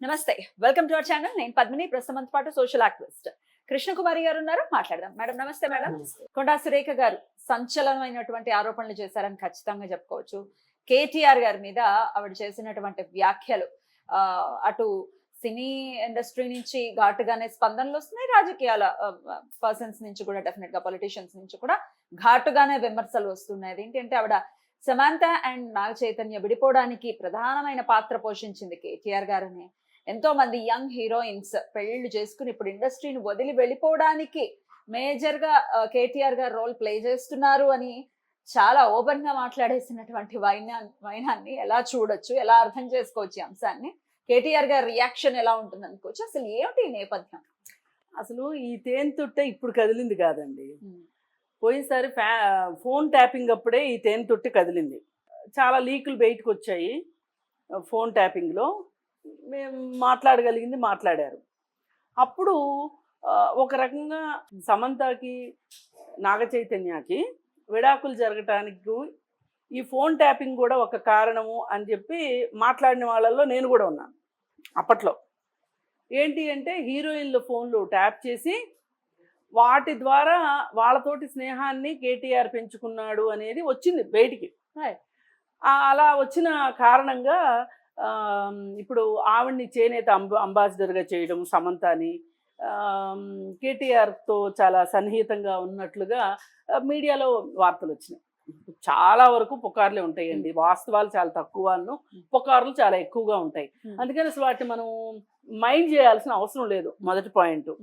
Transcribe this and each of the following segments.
నమస్తే, welcome to our channel. నేను పద్మిని, ప్రస్తుతం పాటు సోషల్ యాక్టివిస్ట్ కృష్ణ కుమారి గారు ఉన్నారు. మాట్లాడదాం. మేడం నమస్తే. మేడం, కొండా సురేఖ గారు సంచలనమైనటువంటి ఆరోపణలు చేశారని ఖచ్చితంగా చెప్పుకోవచ్చు. కేటీఆర్ గారి మీద ఆవిడ చేసినటువంటి వ్యాఖ్యలు అటు సినీ ఇండస్ట్రీ నుంచి ఘాటుగానే స్పందనలు వస్తున్నాయి, రాజకీయాల పర్సన్స్ నుంచి కూడా, డెఫినెట్ గా పొలిటీషియన్స్ నుంచి కూడా ఘాటుగానే విమర్శలు వస్తున్నాయి. ఏంటంటే ఆవిడ సమంత అండ్ నాగ చైతన్య విడిపోవడానికి ప్రధానమైన పాత్ర పోషించింది కేటీఆర్ గారని, ఎంతో మంది యంగ్ హీరోయిన్స్ పెళ్లిళ్ళు చేసుకుని ఇప్పుడు ఇండస్ట్రీని వదిలి వెళ్ళిపోవడానికి మేజర్ గా కేటీఆర్ గారు రోల్ ప్లే చేస్తున్నారు అని చాలా ఓపెన్ గా మాట్లాడేసినటువంటి వైనాన్ని ఎలా చూడొచ్చు, ఎలా అర్థం చేసుకోవచ్చు ఈ అంశాన్ని? కేటీఆర్ గారి రియాక్షన్ ఎలా ఉంటుంది అనుకోవచ్చు? అసలు ఏమిటి ఈ నేపథ్యం? అసలు ఈ తేనె తుట్ట ఇప్పుడు కదిలింది కాదండి. పోయినసారి ఫోన్ ట్యాపింగ్ అప్పుడే ఈ తేనె తొట్టి కదిలింది. చాలా లీకులు బయటకు వచ్చాయి. ఫోన్ ట్యాపింగ్లో మేము మాట్లాడారు. అప్పుడు ఒక రకంగా సమంతకి, నాగ చైతన్యకి విడాకులు జరగటానికి ఈ ఫోన్ ట్యాపింగ్ కూడా ఒక కారణము అని చెప్పి మాట్లాడిన వాళ్ళల్లో నేను కూడా ఉన్నాను. అప్పట్లో ఏంటి అంటే హీరోయిన్ల ఫోన్లు ట్యాప్ చేసి వాటి ద్వారా వాళ్ళతోటి స్నేహాన్ని కేటీఆర్ పెంచుకున్నాడు అనేది వచ్చింది బయటికి. అలా వచ్చిన కారణంగా ఇప్పుడు ఆవిడ్ని చేనేత అంబాసిడర్గా చేయడం, సమంతని కేటీఆర్తో చాలా సన్నిహితంగా ఉన్నట్లుగా మీడియాలో వార్తలు వచ్చినాయి. చాలా వరకు పుకార్లే ఉంటాయండి, వాస్తవాలు చాలా తక్కువ, పుకార్లు చాలా ఎక్కువగా ఉంటాయి. అందుకని అసలు వాటిని మనం మైండ్ చేయాల్సిన అవసరం లేదు. మొదటి పాయింట్,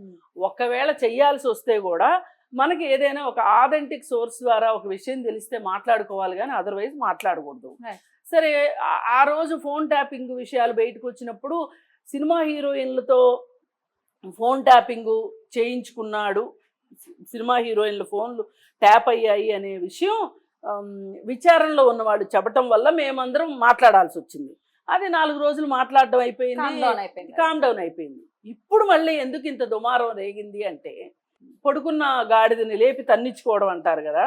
ఒకవేళ చెయ్యాల్సి వస్తే కూడా మనకి ఏదైనా ఒక ఆథెంటిక్ సోర్స్ ద్వారా ఒక విషయం తెలిస్తే మాట్లాడుకోవాలి, కానీ అదర్వైజ్ మాట్లాడకూడదు. సరే, ఆ రోజు ఫోన్ ట్యాపింగ్ విషయాలు బయటకు వచ్చినప్పుడు సినిమా హీరోయిన్లతో ఫోన్ ట్యాపింగ్ చేయించుకున్నాడు, సినిమా హీరోయిన్ల ఫోన్లు ట్యాప్ అయ్యాయి అనే విషయం విచారణలో ఉన్నవాడు చెప్పటం వల్ల మేమందరం మాట్లాడాల్సి వచ్చింది. అది 4 రోజులు మాట్లాడడం అయిపోయింది, కామ్ డౌన్ అయిపోయింది. ఇప్పుడు మళ్ళీ ఎందుకు ఇంత దుమారం రేగింది అంటే, పడుకున్న గాడిదని లేపి తన్నించుకోవడం అంటారు కదా,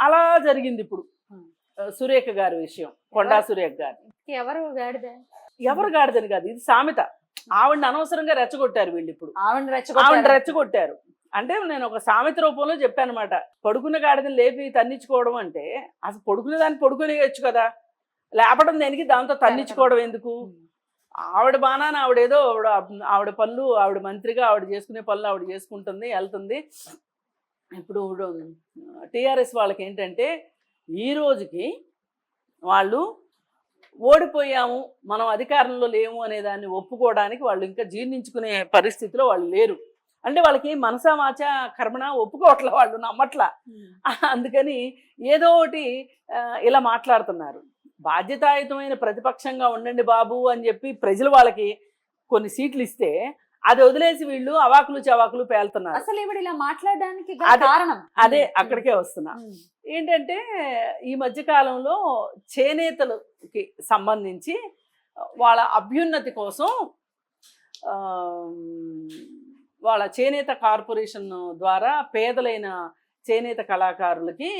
అలా జరిగింది ఇప్పుడు సురేఖ గారి విషయం. కొండా సురేఖ గారి ఎవరు గాడిదని కాదు, ఇది సామెత. ఆవిడని అనవసరంగా రెచ్చగొట్టారు వీళ్ళు. ఇప్పుడు ఆవిడ రెచ్చగొట్టారు అంటే నేను ఒక సామెత రూపంలో చెప్పానమాట. పడుకున్న గాడిదని లేపి తన్నించుకోవడం అంటే, అసలు పడుకునే దాన్ని పడుకునేయచ్చు కదా, లేపడం దేనికి, దాంతో తన్నించుకోవడం ఎందుకు? ఆవిడ బాణాన ఆవిడేదో ఆవిడ పనులు, ఆవిడ మంత్రిగా ఆవిడ చేసుకునే పనులు ఆవిడ చేసుకుంటుంది, వెళ్తుంది. ఇప్పుడు టీఆర్ఎస్ వాళ్ళకి ఏంటంటే, ఈ రోజుకి వాళ్ళు ఓడిపోయాము, మనం అధికారంలో లేము అనే దాన్ని ఒప్పుకోవడానికి వాళ్ళు ఇంకా జీర్ణించుకునే పరిస్థితిలో వాళ్ళు లేరు. అంటే వాళ్ళకి మనసా వాచా కర్మణ ఒప్పుకోవట్ల, వాళ్ళు నమ్మట్లా. అందుకని ఏదో ఒకటి ఇలా మాట్లాడుతున్నారు. బాధ్యతాయుతమైన ప్రతిపక్షంగా ఉండండి బాబు అని చెప్పి ప్రజలు వాళ్ళకి కొన్ని సీట్లు ఇస్తే అది వదిలేసి వీళ్ళు అవాకులు చవాకులు పేలుతున్నారు. అసలు ఇవిడ ఇలా మాట్లాడడానికి కారణం అదే, అక్కడికే వస్తున్నా. ఏంటంటే ఈ మధ్యకాలంలో చేనేతలకి సంబంధించి వాళ్ళ అభ్యున్నతి కోసం వాళ్ళ చేనేత కార్పొరేషన్ ద్వారా పేదలైన చేనేత కళాకారులకి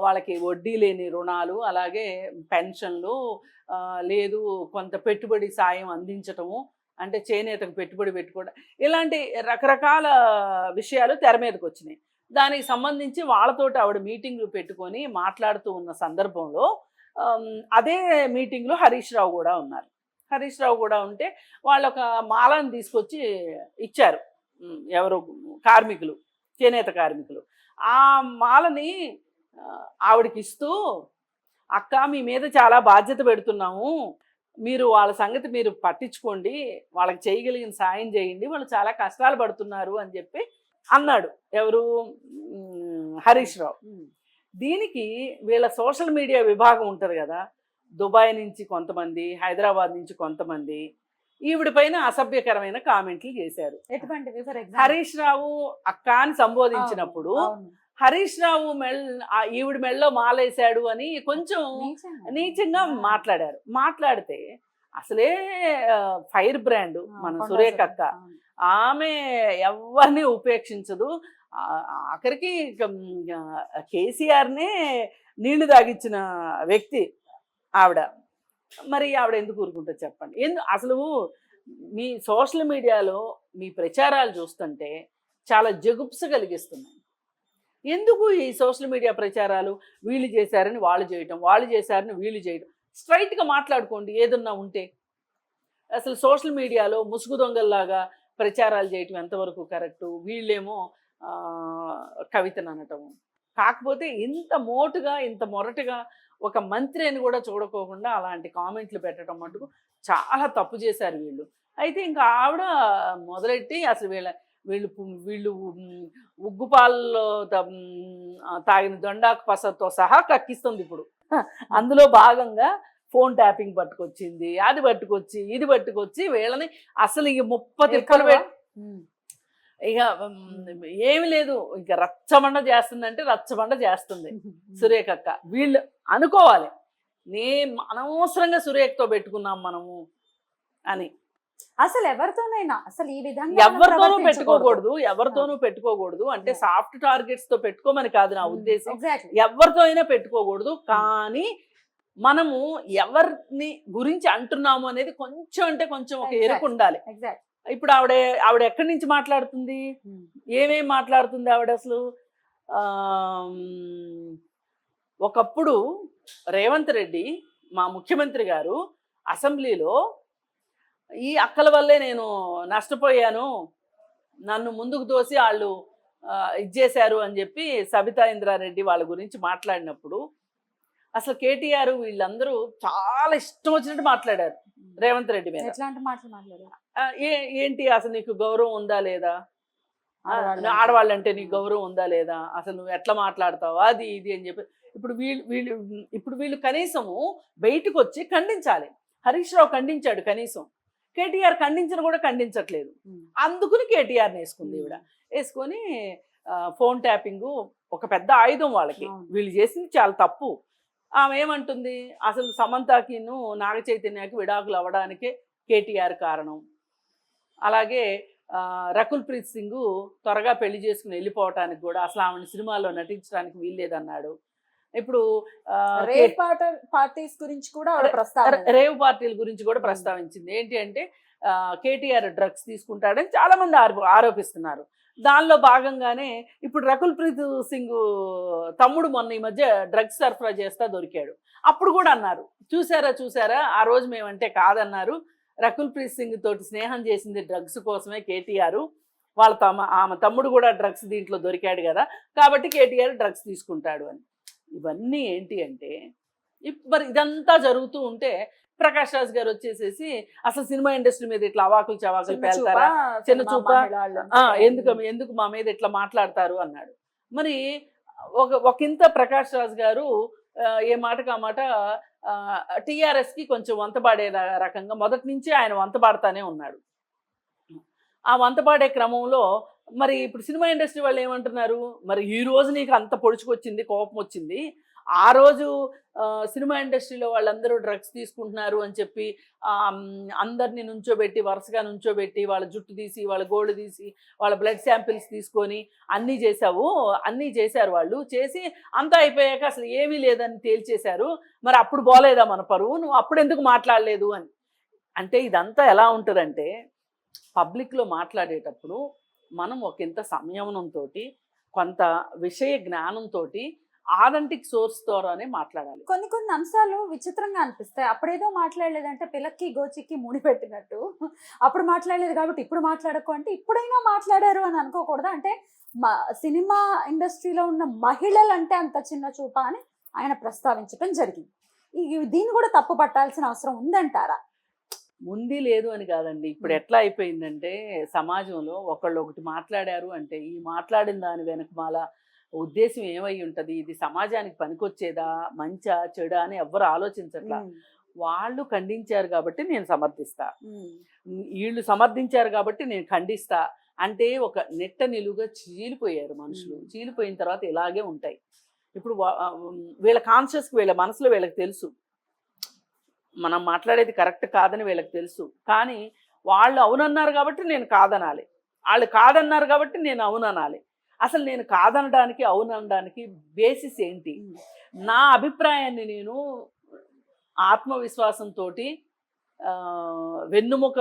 వాళ్ళకి వడ్డీ లేని రుణాలు, అలాగే పెన్షన్లు, లేదు కొంత పెట్టుబడి సాయం అందించటము, అంటే చేనేతకు పెట్టుబడి పెట్టుకోవడం, ఇలాంటి రకరకాల విషయాలు తెర మీదకి వచ్చినాయి. దానికి సంబంధించి వాళ్ళతోటి ఆవిడ మీటింగ్లు పెట్టుకొని మాట్లాడుతూ ఉన్న సందర్భంలో అదే మీటింగ్లో హరీష్ రావు కూడా ఉన్నారు. హరీష్ రావు కూడా ఉంటే వాళ్ళు ఒక మాలను తీసుకొచ్చి ఇచ్చారు, ఎవరు కార్మికులు, చేనేత కార్మికులు. ఆ మాలని ఆవిడకి ఇస్తూ, అక్క మీ మీద చాలా బాధ్యత పెడుతున్నాము, మీరు వాళ్ళ సంగతి మీరు పట్టించుకోండి, వాళ్ళకి చేయగలిగిన సాయం చేయండి, వాళ్ళు చాలా కష్టాలు పడుతున్నారు అని చెప్పి అన్నాడు. ఎవరు? హరీష్ రావు. దీనికి వీళ్ళ సోషల్ మీడియా విభాగం ఉంటుంది కదా, దుబాయ్ నుంచి కొంతమంది, హైదరాబాద్ నుంచి కొంతమంది ఈవిడ పైన అసభ్యకరమైన కామెంట్లు చేశారు. హరీష్ రావు అక్క అని సంబోధించినప్పుడు హరీష్ రావు ఈవిడ మెళ్ళలో మాలేశాడు అని కొంచెం నీచంగా మాట్లాడారు. మాట్లాడితే అసలే ఫైర్ బ్రాండ్ మన సురేఖ అక్క, ఆమె ఎవరిని ఉపేక్షించదు. ఆఖరికి కేసీఆర్నే నీళ్లు తాగిచ్చిన వ్యక్తి ఆవిడ. మరి ఆవిడ ఎందుకు ఊరుకుంటుంది చెప్పండి? అసలు మీ సోషల్ మీడియాలో మీ ప్రచారాలు చూస్తుంటే చాలా జగుప్స కలిగిస్తున్నాయి. ఎందుకు ఈ సోషల్ మీడియా ప్రచారాలు? వీళ్ళు చేశారని వాళ్ళు చేయటం, వాళ్ళు చేశారని వీళ్ళు చేయటం. స్ట్రైట్గా మాట్లాడుకోండి ఏదన్నా ఉంటే. అసలు సోషల్ మీడియాలో ముసుగు దొంగల్లాగా ప్రచారాలు చేయటం ఎంతవరకు కరెక్టు? వీళ్ళేమో కవితను అనటము. కాకపోతే ఇంత మోటుగా ఇంత మొరటుగా ఒక మంత్రి అని కూడా చూడకోకుండా అలాంటి కామెంట్లు పెట్టడం మటుకు చాలా తప్పు చేశారు వీళ్ళు. అయితే ఇంకా ఆవిడ మొదలెట్టి అసలు వీళ్ళు వీళ్ళు ఉగ్గుపాలలో తాగిన దొండాకు పసతో సహా కక్కిస్తుంది ఇప్పుడు. అందులో భాగంగా ఫోన్ ట్యాపింగ్ పట్టుకొచ్చింది, అది పట్టుకొచ్చి ఇది పట్టుకొచ్చి వీళ్ళని అసలు ఇక 30 తిప్పలు ఇక ఏమి లేదు, ఇక రచ్చబండ చేస్తుందంటే రచ్చబండ చేస్తుంది సురేఖక్క. వీళ్ళు అనుకోవాలి అనవసరంగా సురేఖతో పెట్టుకున్నాం మనము అని. అసలు ఎవరితోనైనా అసలు ఈ విధంగా ఎవరితోనూ పెట్టుకోకూడదు అంటే సాఫ్ట్ టార్గెట్స్ తో పెట్టుకోమని కాదు నా ఉద్దేశం. ఎవరితో అయినా పెట్టుకోకూడదు. కానీ మనము ఎవరిని గురించి అంటున్నాము అనేది కొంచెం అంటే కొంచెం ఒక ఎరుకు ఉండాలి. ఇప్పుడు ఆవిడ ఎక్కడి నుంచి మాట్లాడుతుంది, ఏమేం మాట్లాడుతుంది ఆవిడ అసలు? ఒకప్పుడు రేవంత్ రెడ్డి మా ముఖ్యమంత్రి గారు అసెంబ్లీలో ఈ అక్కల వల్లే నేను నష్టపోయాను, నన్ను ముందుకు తోసి వాళ్ళు ఇచ్చేశారు అని చెప్పి సబితా ఇంద్రారెడ్డి వాళ్ళ గురించి మాట్లాడినప్పుడు అసలు కేటీఆర్ వీళ్ళందరూ చాలా ఇష్టం వచ్చినట్టు మాట్లాడారు రేవంత్ రెడ్డి మీద. ఏంటి అసలు నీకు గౌరవం ఉందా లేదా, ఆడవాళ్ళంటే నీకు గౌరవం ఉందా లేదా, అసలు నువ్వు ఎట్లా మాట్లాడతావు, అది ఇది అని చెప్పి. ఇప్పుడు వీళ్ళు కనీసము బయటకు వచ్చి ఖండించాలి. హరీష్ రావు ఖండించాడు కనీసం, కేటీఆర్ కూడా ఖండించట్లేదు. అందుకుని కేటీఆర్ని వేసుకుంది ఈవిడ. వేసుకొని ఫోన్ ట్యాపింగ్ ఒక పెద్ద ఆయుధం వాళ్ళకి. వీళ్ళు చేసింది చాలా తప్పు. ఆమె ఏమంటుంది, అసలు సమంతకిను నాగ చైతన్యకి విడాకులు అవ్వడానికే కేటీఆర్ కారణం. అలాగే రకుల్ ప్రీత్ సింగ్ త్వరగా పెళ్లి చేసుకుని వెళ్ళిపోవటానికి కూడా అసలు ఆమెను సినిమాల్లో నటించడానికి వీల్లేదన్నాడు. ఇప్పుడు రేవ్ పార్టీస్ గురించి కూడా రేవ్ పార్టీల గురించి కూడా ప్రస్తావించింది. ఏంటి అంటే కేటీఆర్ డ్రగ్స్ తీసుకుంటాడని చాలా మంది ఆరోపిస్తున్నారు. దానిలో భాగంగానే ఇప్పుడు రకుల్ ప్రీత్ సింగ్ తమ్ముడు మొన్న ఈ మధ్య డ్రగ్స్ సరఫరా చేస్తా దొరికాడు. అప్పుడు కూడా అన్నారు, చూసారా ఆ రోజు మేమంటే కాదన్నారు, రకుల్ ప్రీత్ సింగ్ తోటి స్నేహం చేసింది డ్రగ్స్ కోసమే కేటీఆర్, ఆమె తమ్ముడు కూడా డ్రగ్స్ దీంట్లో దొరికాడు కదా, కాబట్టి కేటీఆర్ డ్రగ్స్ తీసుకుంటాడు అని. ఇవన్నీ ఏంటి అంటే మరి ఇదంతా జరుగుతూ ఉంటే ప్రకాష్ రాజ్ గారు వచ్చేసేసి అసలు సినిమా ఇండస్ట్రీ మీద ఇట్లా అవాకులు చవాకులు పేల్తారా, చిన్న చూప, ఎందుకు మా మీద ఇట్లా మాట్లాడతారు అన్నాడు. మరి ఒకంత ప్రకాష్ రాజ్ గారు ఏ మాటకు ఆ మాట టీఆర్ఎస్కి కొంచెం వంతపాడే రకంగా మొదటి నుంచి ఆయన వంతపాడుతానే ఉన్నాడు. ఆ వంతపాడే క్రమంలో మరి ఇప్పుడు సినిమా ఇండస్ట్రీ వాళ్ళు ఏమంటున్నారు, మరి ఈ రోజు నీకు అంత పొడుచుకొచ్చింది, కోపం వచ్చింది, ఆ రోజు సినిమా ఇండస్ట్రీలో వాళ్ళందరూ డ్రగ్స్ తీసుకుంటున్నారు అని చెప్పి అందరినీ వరుసగా నుంచోబెట్టి వాళ్ళ జుట్టు తీసి వాళ్ళ గోళ్ళు తీసి వాళ్ళ బ్లడ్ శాంపిల్స్ తీసుకొని అన్నీ చేశారు వాళ్ళు. చేసి అంతా అయిపోయాక అసలు ఏమీ లేదని తేల్చేశారు. మరి అప్పుడు పోలేదా మన పరువు, నువ్వు అప్పుడు ఎందుకు మాట్లాడలేదు అని. అంటే ఇదంతా ఎలా ఉంటుందంటే పబ్లిక్లో మాట్లాడేటప్పుడు మనం ఒకంత సంయమనంతో కొంత విషయ జ్ఞానంతో ఆథెంటిక్ సోర్స్ ద్వారానే మాట్లాడాలి. కొన్ని అంశాలు విచిత్రంగా అనిపిస్తాయి. అప్పుడేదో మాట్లాడలేదంటే పిల్లకి గోచిక్కి ముడి పెట్టినట్టు, అప్పుడు మాట్లాడలేదు కాబట్టి ఇప్పుడు మాట్లాడకు అంటే ఇప్పుడైనా మాట్లాడారు అని అనుకోకూడదు. అంటే సినిమా ఇండస్ట్రీలో ఉన్న మహిళలు అంటే అంత చిన్న చూప అని ఆయన ప్రస్తావించడం జరిగింది. దీన్ని కూడా తప్పు పట్టాల్సిన అవసరం ఉందంటారా? ఉంది లేదు అని కాదండి. ఇప్పుడు ఎట్లా అయిపోయిందంటే సమాజంలో ఒకటి మాట్లాడారు అంటే ఈ మాట్లాడిన దాని వెనకమాల ఉద్దేశం ఏమై ఉంటుంది, ఇది సమాజానికి పనికొచ్చేదా, మంచా చెడా అని ఎవ్వరు ఆలోచించట్లా. వాళ్ళు ఖండించారు కాబట్టి నేను సమర్థిస్తా, వీళ్ళు సమర్థించారు కాబట్టి నేను ఖండిస్తా అంటే ఒక నెట్ట నిలువుగా చీలిపోయారు మనుషులు. చీలిపోయిన తర్వాత ఇలాగే ఉంటాయి. ఇప్పుడు వీళ్ళ కాన్షియస్కి వీళ్ళ మనసులో వీళ్ళకి తెలుసు మనం మాట్లాడేది కరెక్ట్ కాదని వీళ్ళకి తెలుసు. కానీ వాళ్ళు అవునన్నారు కాబట్టి నేను కాదనాలి, వాళ్ళు కాదన్నారు కాబట్టి నేను అవుననాలి. అసలు నేను కాదనడానికి అవుననడానికి బేసిస్ ఏంటి? నా అభిప్రాయాన్ని నేను ఆత్మవిశ్వాసంతో వెన్నుముక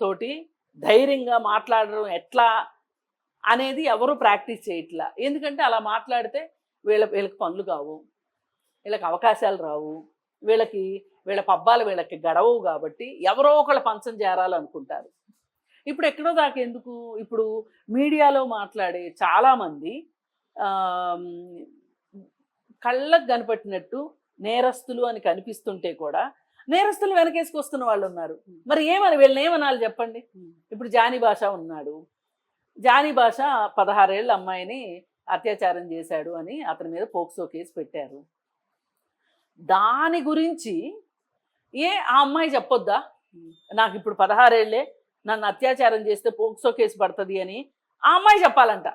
తోటి ధైర్యంగా మాట్లాడడం ఎట్లా అనేది ఎవరు ప్రాక్టీస్ చేయట్లా. ఎందుకంటే అలా మాట్లాడితే వీళ్ళకి పనులు కావు, వీళ్ళకి అవకాశాలు రావు, వీళ్ళ పబ్బాలు వీళ్ళకి గడవవు. కాబట్టి ఎవరో ఒకళ్ళ పంచం చేరాలనుకుంటారు. ఇప్పుడు ఎక్కడో దాకా ఎందుకు, ఇప్పుడు మీడియాలో మాట్లాడే చాలామంది కళ్ళకు కనిపెట్టినట్టు నేరస్తులు అని కనిపిస్తుంటే కూడా నేరస్తులు వెనకేసుకొస్తున్న వాళ్ళు ఉన్నారు. మరి వీళ్ళని ఏమనాలి చెప్పండి. ఇప్పుడు జానీ భాష ఉన్నాడు. జానీ భాష 16 ఏళ్ళ అమ్మాయిని అత్యాచారం చేశాడు అని అతని మీద పోక్సో కేసు పెట్టారు. దాని గురించి ఆ అమ్మాయి చెప్పొద్దా, నాకు ఇప్పుడు 16 ఏళ్ళే, నన్ను అత్యాచారం చేస్తే పోక్సో కేసు పడుతుంది అని ఆ అమ్మాయి చెప్పాలంట.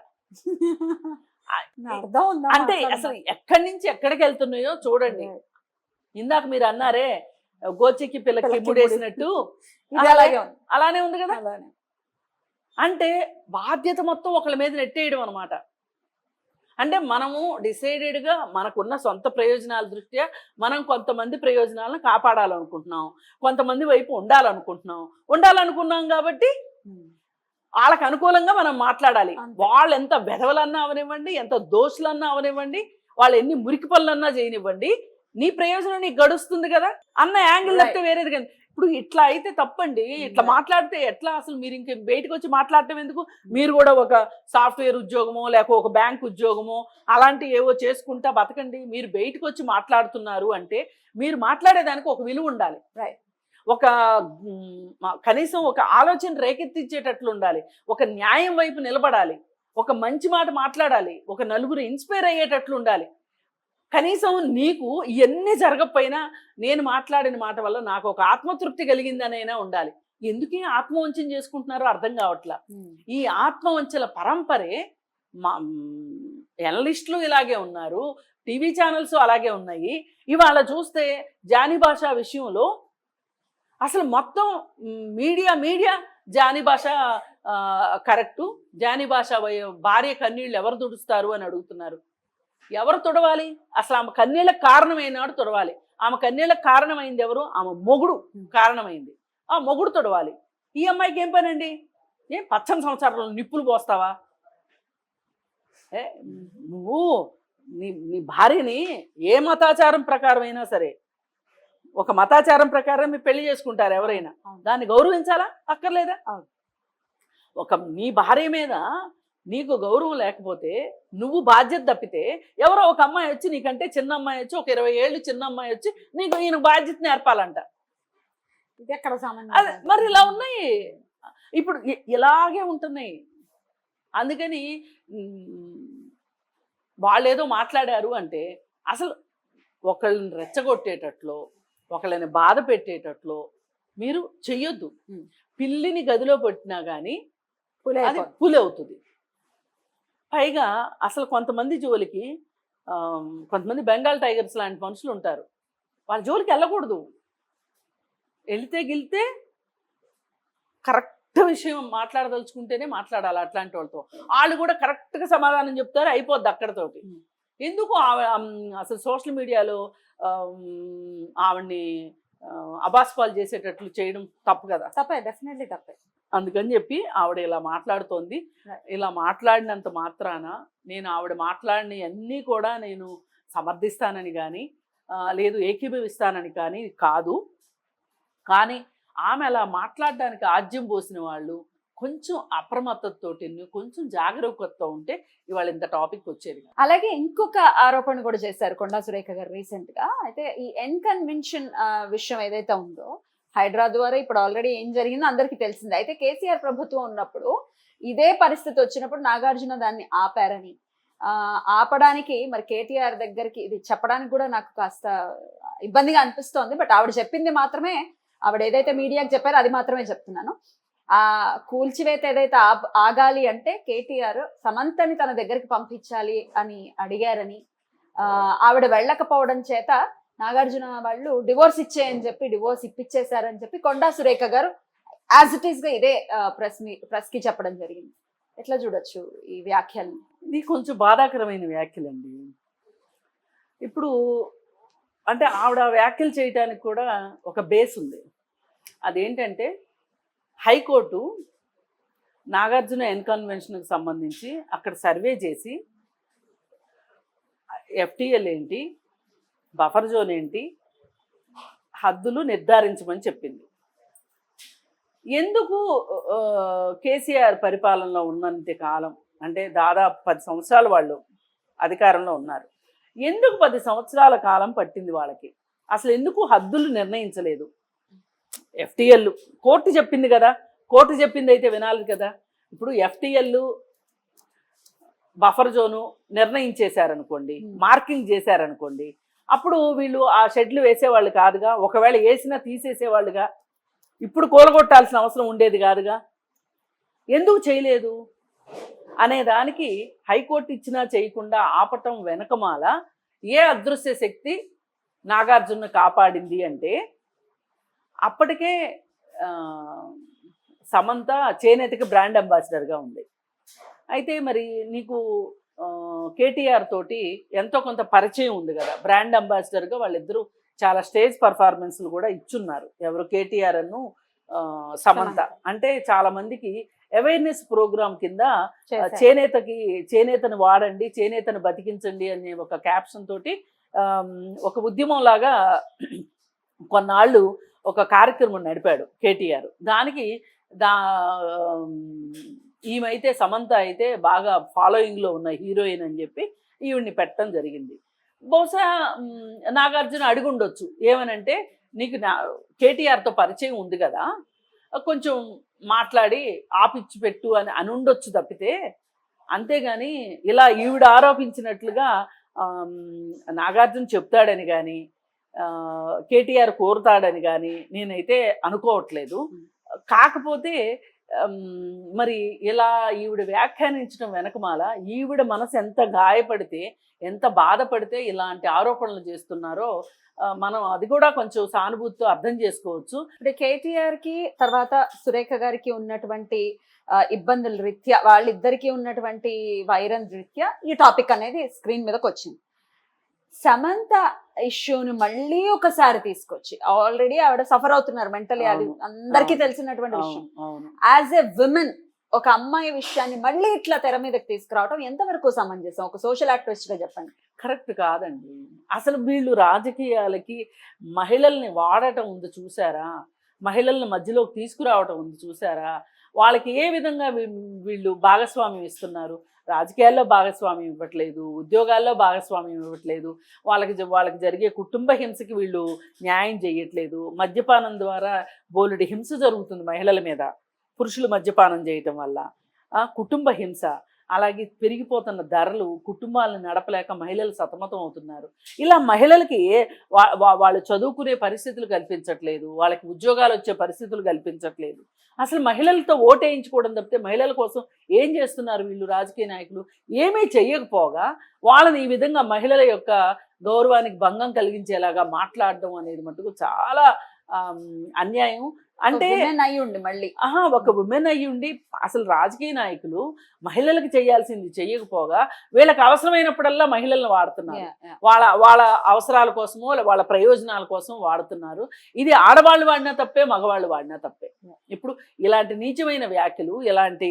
అంటే అసలు ఎక్కడి నుంచి ఎక్కడికి వెళ్తున్నాయో చూడండి. ఇందాక మీరు అన్నారే గోచికి పిల్లకి ముడేసినట్టు, అలానే ఉంది కదా. అంటే బాధ్యత మొత్తం ఒకళ్ళ మీద నెట్టేయడం అనమాట. అంటే మనము డిసైడెడ్గా మనకున్న సొంత ప్రయోజనాల దృష్ట్యా మనం కొంతమంది ప్రయోజనాలను కాపాడాలనుకుంటున్నాం, కొంతమంది వైపు ఉండాలనుకున్నాం కాబట్టి వాళ్ళకి అనుకూలంగా మనం మాట్లాడాలి. వాళ్ళు ఎంత వెధవలన్నా అవనివ్వండి, ఎంత దోషులన్నా అవనివ్వండి, వాళ్ళు ఎన్ని మురికి పనులన్నా చేయనివ్వండి, నీ ప్రయోజనం నీకు గడుస్తుంది కదా అన్న యాంగిల్ తప్పితే వేరేది కదా. ఇప్పుడు ఇట్లా అయితే తప్పండి. ఇట్లా మాట్లాడితే ఎట్లా, అసలు మీరు ఇంక బయటకు వచ్చి మాట్లాడటం ఎందుకు? మీరు కూడా ఒక సాఫ్ట్వేర్ ఉద్యోగమో లేక ఒక బ్యాంక్ ఉద్యోగమో అలాంటివి ఏవో చేసుకుంటా బతకండి. మీరు బయటకు వచ్చి మాట్లాడుతున్నారు అంటే మీరు మాట్లాడేదానికి ఒక విలువ ఉండాలి, ఒక కనీసం ఒక ఆలోచన రేకెత్తించేటట్లు ఉండాలి, ఒక న్యాయం వైపు నిలబడాలి, ఒక మంచి మాట మాట్లాడాలి, ఒక నలుగురు ఇన్స్పైర్ అయ్యేటట్లు ఉండాలి. కనీసం నీకు ఇవన్నీ జరగకపోయినా నేను మాట్లాడిన మాట వల్ల నాకు ఒక ఆత్మతృప్తి కలిగిందనైనా ఉండాలి. ఎందుకు ఆత్మవంచన చేసుకుంటున్నారో అర్థం కావట్లా. ఈ ఆత్మవంచల పరంపరే ఎనలిస్టులు ఇలాగే ఉన్నారు, టీవీ ఛానల్స్ అలాగే ఉన్నాయి. ఇవాళ చూస్తే జానీ భాష విషయంలో అసలు మొత్తం మీడియా జానీ భాష కరెక్టు, జానీ భాష భార్య కన్నీళ్ళు ఎవరు తుడుస్తారు అని అడుగుతున్నారు. ఎవరు తుడవాలి? అసలు ఆమె కన్నీళ్ళకి కారణమైనాడు తుడవాలి. ఆమె కన్నీళ్ళకి కారణమైంది ఎవరు? ఆమె మొగుడు కారణమైంది. ఆ మొగుడు తుడవాలి. ఈ అమ్మాయికి ఏం పని అండి? ఏం 18 సంవత్సరాలు నిప్పులు పోస్తావా? నువ్వు నీ భార్యని ఏ మతాచారం ప్రకారం అయినా సరే, ఒక మతాచారం ప్రకారం మీరు పెళ్లి చేసుకుంటారు ఎవరైనా, దాన్ని గౌరవించాలా అక్కర్లేదా? నీ భార్య మీద నీకు గౌరవం లేకపోతే, నువ్వు బాధ్యత తప్పితే, ఎవరో ఒక అమ్మాయి వచ్చి నీకంటే చిన్న అమ్మాయి వచ్చి, ఒక 20 ఏళ్ళు చిన్న అమ్మాయి వచ్చి నీకు ఈయన బాధ్యత నేర్పాలంట. ఇది ఎక్కడ మరి ఇలా ఉన్నాయి. ఇప్పుడు ఇలాగే ఉంటున్నాయి. అందుకని వాళ్ళు ఏదో మాట్లాడారు అంటే అసలు ఒకళ్ళని రెచ్చగొట్టేటట్లు, ఒకళ్ళని బాధ పెట్టేటట్లు మీరు చెయ్యొద్దు. పిల్లిని గదిలో పెట్టినా కానీ అది పులి అవుతుంది. పైగా అసలు కొంతమంది జోలికి కొంతమంది బెంగాల్ టైగర్స్ లాంటి మనుషులు ఉంటారు, వాళ్ళ జోలికి వెళ్ళకూడదు. వెళితే కరెక్ట్ విషయం మాట్లాడదలుచుకుంటేనే మాట్లాడాలి. అట్లాంటి వాళ్ళతో వాళ్ళు కూడా కరెక్ట్గా సమాధానం చెప్తారు, అయిపోద్ది అక్కడతోటి. ఎందుకు అసలు సోషల్ మీడియాలో ఆవిడ్ని అబాస్పాలు చేసేటట్లు చేయడం తప్పు కదా? తప్పే, డెఫినెట్లీ తప్పే. అందుకని చెప్పి ఆవిడ ఇలా మాట్లాడుతోంది. ఇలా మాట్లాడినంత మాత్రాన నేను ఆవిడ మాట్లాడిన అన్నీ కూడా నేను సమర్థిస్తానని కానీ లేదు ఏకీభవిస్తానని కానీ కాదు. కానీ ఆమె అలా మాట్లాడడానికి ఆజ్యం పోసిన వాళ్ళు కొంచెం అప్రమత్తతోటి, కొంచెం జాగరూకతతో ఉంటే ఇవాళ ఇంత టాపిక్ వచ్చేది. అలాగే ఇంకొక ఆరోపణ కూడా చేశారు కొండా సురేఖ గారు రీసెంట్ గా. అయితే ఈ ఎన్ కన్వెన్షన్ విషయం ఏదైతే ఉందో హైదరాబాద్ ద్వారా ఇప్పుడు ఆల్రెడీ ఏం జరిగిందో అందరికీ తెలిసింది. అయితే కేసీఆర్ ప్రభుత్వం ఉన్నప్పుడు ఇదే పరిస్థితి వచ్చినప్పుడు నాగార్జున దాన్ని ఆపారని, ఆపడానికి మరి కేటీఆర్ దగ్గరికి ఇది చెప్పడానికి కూడా నాకు కాస్త ఇబ్బందిగా అనిపిస్తోంది. బట్ ఆవిడ చెప్పింది మాత్రమే, ఆవిడ ఏదైతే మీడియాకి చెప్పారో అది మాత్రమే చెప్తున్నాను. ఆ కూల్చివేత ఏదైతే ఆగాలి అంటే కేటీఆర్ సమంతని తన దగ్గరికి పంపించాలి అని అడిగారని, ఆవిడ వెళ్ళకపోవడం చేత నాగార్జున వాళ్ళు డివోర్స్ ఇచ్చేయని చెప్పి డివోర్స్ ఇప్పించేశారని చెప్పి కొండా సురేఖ గారు యాజ్ ఇట్ ఈస్ గా ఇదే ప్రెస్ కి చెప్పడం జరిగింది. ఎట్లా చూడొచ్చు ఈ వ్యాఖ్యల్ని? ఇది కొంచెం బాధాకరమైన వ్యాఖ్యలండి. ఇప్పుడు అంటే ఆవిడ వ్యాఖ్యలు చేయడానికి కూడా ఒక బేస్ ఉంది. అదేంటంటే హైకోర్టు నాగార్జున ఎన్కన్వెన్షన్కి సంబంధించి అక్కడ సర్వే చేసి ఎఫ్టీఎల్ ఏంటి, బఫర్ జోన్ ఏంటి, హద్దులు నిర్ధారించమని చెప్పింది. ఎందుకు కేసీఆర్ పరిపాలనలో ఉన్నంత కాలం, అంటే దాదాపు 10 సంవత్సరాలు వాళ్ళు అధికారంలో ఉన్నారు, ఎందుకు 10 సంవత్సరాల కాలం పట్టింది వాళ్ళకి? అసలు ఎందుకు హద్దులు నిర్ణయించలేదు? ఎఫ్టీఎల్ కోర్టు చెప్పింది కదా, కోర్టు చెప్పింది అయితే వినాలి కదా. ఇప్పుడు ఎఫ్టీఎల్ బఫర్ జోను నిర్ణయించేశారనుకోండి, మార్కింగ్ చేశారనుకోండి, అప్పుడు వీళ్ళు ఆ షెడ్లు వేసేవాళ్ళు కాదుగా, ఒకవేళ వేసినా తీసేసేవాళ్ళుగా, ఇప్పుడు కూలగొట్టాల్సిన అవసరం ఉండేది కాదుగా. ఎందుకు చేయలేదు అనే దానికి హైకోర్టు ఇచ్చినా చేయకుండా ఆపటం వెనకమాల ఏ అదృశ్య శక్తి నాగార్జున కాపాడింది అంటే, అప్పటికే సమంత చేనేతకి బ్రాండ్ అంబాసిడర్గా ఉంది. అయితే మరి నీకు కేటీఆర్ తోటి ఎంతో కొంత పరిచయం ఉంది కదా, బ్రాండ్ అంబాసిడర్గా వాళ్ళిద్దరూ చాలా స్టేజ్ పర్ఫార్మెన్స్లు కూడా ఇచ్చున్నారు. ఎవరు? కేటీఆర్ అను సమంత. అంటే చాలా మందికి అవేర్నెస్ ప్రోగ్రామ్ కింద చేనేతను వాడండి, చేనేతను బతికించండి అనే ఒక క్యాప్షన్ తోటి ఒక ఉద్యమం లాగా కొన్నాళ్ళు ఒక కార్యక్రమం నడిపాడు కేటీఆర్. దానికి ఈమెయితే సమంత అయితే బాగా ఫాలోయింగ్లో ఉన్న హీరోయిన్ అని చెప్పి ఈవిడ్ని పెట్టడం జరిగింది. బహుశా నాగార్జున అడుగుండొచ్చు, ఏమనంటే నీకు కేటీఆర్తో పరిచయం ఉంది కదా, కొంచెం మాట్లాడి ఆపిచ్చి పెట్టు అని అనుండొచ్చు తప్పితే, అంతేగాని ఇలా ఈవిడ ఆరోపించినట్లుగా నాగార్జున చెప్తాడని కానీ కేటీఆర్ కోరుతాడని కానీ నేనైతే అనుకోవట్లేదు. కాకపోతే మరి ఇలా ఈవిడ వ్యాఖ్యానించడం వెనకమాల ఈవిడ మనసు ఎంత గాయపడితే, ఎంత బాధపడితే ఇలాంటి ఆరోపణలు చేస్తున్నారో మనం అది కూడా కొంచెం సానుభూతితో అర్థం చేసుకోవచ్చు. ఇప్పుడు కేటీఆర్ కి తర్వాత సురేఖ గారికి ఉన్నటువంటి ఇబ్బందుల రీత్యా, వాళ్ళిద్దరికి ఉన్నటువంటి వైరం రీత్యా ఈ టాపిక్ అనేది స్క్రీన్ మీదకి వచ్చింది. సమంత ఇష్యూను మళ్ళీ ఒకసారి తీసుకొచ్చి, ఆల్రెడీ ఆవిడ సఫర్ అవుతున్నారు మెంటలీ, అది అందరికీ తెలిసినటువంటి విషయం. యాజ్ ఎ విమెన్ ఒక అమ్మాయి విషయాన్ని మళ్ళీ ఇట్లా తెర మీదకి తీసుకురావడం ఎంతవరకు సమంజసం? ఒక సోషల్ యాక్టివిస్ట్ గా చెప్పండి. కరెక్ట్ కాదండి. అసలు వీళ్ళు రాజకీయాలకి మహిళల్ని వాడటం ఉంది చూసారా, మహిళల్ని మధ్యలోకి తీసుకురావటం ఉంది చూసారా, వాళ్ళకి ఏ విధంగా వీళ్ళు భాగస్వామ్యం ఇస్తున్నారు. రాజకీయాల్లో భాగస్వామ్యం ఇవ్వట్లేదు, ఉద్యోగాల్లో భాగస్వామ్యం ఇవ్వట్లేదు, వాళ్ళకి జరిగే కుటుంబ హింసకి వీళ్ళు న్యాయం చేయట్లేదు. మద్యపానం ద్వారా బోలెడు హింస జరుగుతుంది మహిళల మీద, పురుషులు మద్యపానం చేయటం వల్ల కుటుంబ హింస. అలాగే పెరిగిపోతున్న ధరలు, కుటుంబాలను నడపలేక మహిళలు సతమతం అవుతున్నారు. ఇలా మహిళలకి వాళ్ళు చదువుకునే పరిస్థితులు కల్పించట్లేదు, వాళ్ళకి ఉద్యోగాలు వచ్చే పరిస్థితులు కల్పించట్లేదు. అసలు మహిళలతో ఓటేయించుకోవడం తప్పితే మహిళల కోసం ఏం చేస్తున్నారు వీళ్ళు రాజకీయ నాయకులు? ఏమీ చెయ్యకపోగా వాళ్ళని ఈ విధంగా మహిళల యొక్క గౌరవానికి భంగం కలిగించేలాగా మాట్లాడడం అనేది మటుకు చాలా అన్యాయం. అంటే అయ్యుండి మళ్ళీ ఒక ఉమెన్ అయ్యుండి అసలు రాజకీయ నాయకులు మహిళలకు చేయాల్సింది చెయ్యకపోగా వీళ్ళకి అవసరమైనప్పుడల్లా మహిళలను వాడుతున్నారు. వాళ్ళ అవసరాల కోసమో వాళ్ళ ప్రయోజనాల కోసం వాడుతున్నారు. ఇది ఆడవాళ్ళు వాడినా తప్పే, మగవాళ్ళు వాడినా తప్పే. ఇప్పుడు ఇలాంటి నీచమైన వ్యాఖ్యలు, ఇలాంటి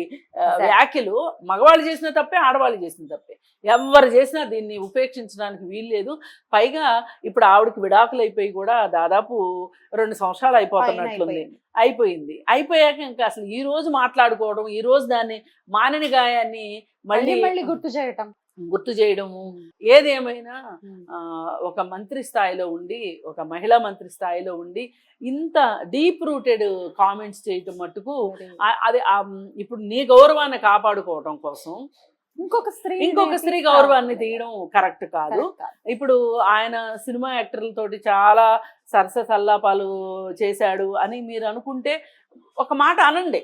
వ్యాఖ్యలు మగవాళ్ళు చేసిన తప్పే, ఆడవాళ్ళు చేసిన తప్పే. ఎవరు చేసినా దీన్ని ఉపేక్షించడానికి వీల్లేదు. పైగా ఇప్పుడు ఆవిడకి విడాకులు అయిపోయి కూడా దాదాపు 2 సంవత్సరాలు అయిపోతున్నట్లుంది. అయిపోయాక ఇంకా అసలు ఈ రోజు మాట్లాడుకోవడం, ఈ రోజు దాన్ని మానని గాయాన్ని మళ్ళీ గుర్తు చేయడము, ఏదేమైనా ఒక మంత్రి స్థాయిలో ఉండి, ఒక మహిళా మంత్రి స్థాయిలో ఉండి ఇంత డీప్ రూటెడ్ కామెంట్స్ చేయటం మట్టుకు అది ఇప్పుడు నీ గౌరవాన్ని కాపాడుకోవడం కోసం ఇంకొక స్త్రీ గౌరవాన్ని తీయడం కరెక్ట్ కాదు. ఇప్పుడు ఆయన సినిమా యాక్టర్లతోటి చాలా సరస సల్లాపాలు చేశాడు అని మీరు అనుకుంటే ఒక మాట అనండి,